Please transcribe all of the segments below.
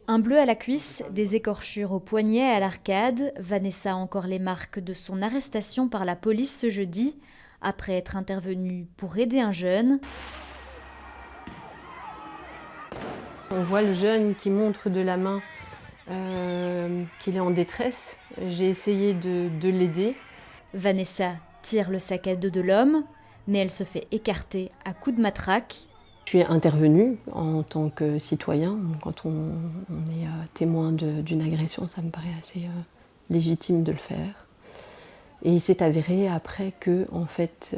Un bleu à la cuisse, des écorchures au poignet et à l'arcade, Vanessa a encore les marques de son arrestation par la police ce jeudi, après être intervenue pour aider un jeune. On voit le jeune qui montre de la main qu'il est en détresse. J'ai essayé de l'aider. Vanessa tire le sac à dos de l'homme, mais elle se fait écarter à coups de matraque. Je suis intervenue en tant que citoyen. Quand on est témoin d'une agression, ça me paraît assez légitime de le faire. Et il s'est avéré après que, en fait,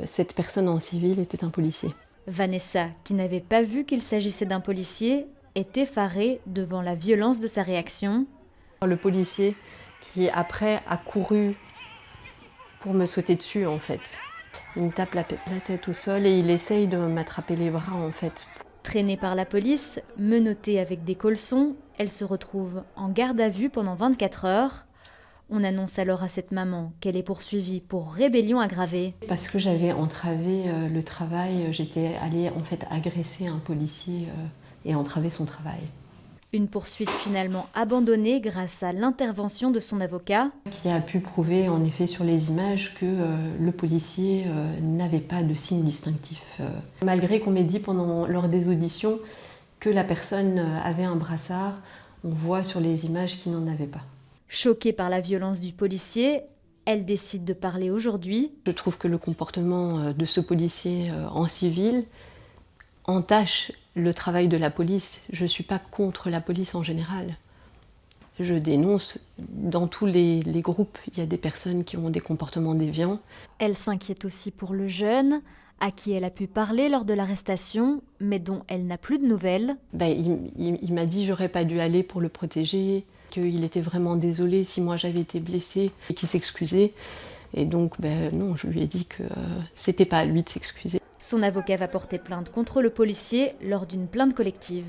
cette personne en civil était un policier. Vanessa, qui n'avait pas vu qu'il s'agissait d'un policier, est effarée devant la violence de sa réaction. Le policier qui, après, a couru pour me sauter dessus, en fait. Il me tape la tête au sol et il essaye de m'attraper les bras, en fait. Traînée par la police, menottée avec des colsons, elle se retrouve en garde à vue pendant 24 heures. On annonce alors à cette maman qu'elle est poursuivie pour rébellion aggravée. Parce que j'avais entravé le travail, j'étais allée en fait agresser un policier et entraver son travail. Une poursuite finalement abandonnée grâce à l'intervention de son avocat. Qui a pu prouver en effet sur les images que le policier n'avait pas de signe distinctif. Malgré qu'on m'ait dit lors des auditions que la personne avait un brassard, on voit sur les images qu'il n'en avait pas. Choquée par la violence du policier, elle décide de parler aujourd'hui. Je trouve que le comportement de ce policier en civil entache le travail de la police. Je ne suis pas contre la police en général. Je dénonce, dans tous les groupes, il y a des personnes qui ont des comportements déviants. Elle s'inquiète aussi pour le jeune, à qui elle a pu parler lors de l'arrestation, mais dont elle n'a plus de nouvelles. Il m'a dit que j'aurais pas dû aller pour le protéger, qu'il était vraiment désolé si moi j'avais été blessée et qu'il s'excusait. Et donc, non, je lui ai dit que c'était pas à lui de s'excuser. Son avocat va porter plainte contre le policier lors d'une plainte collective.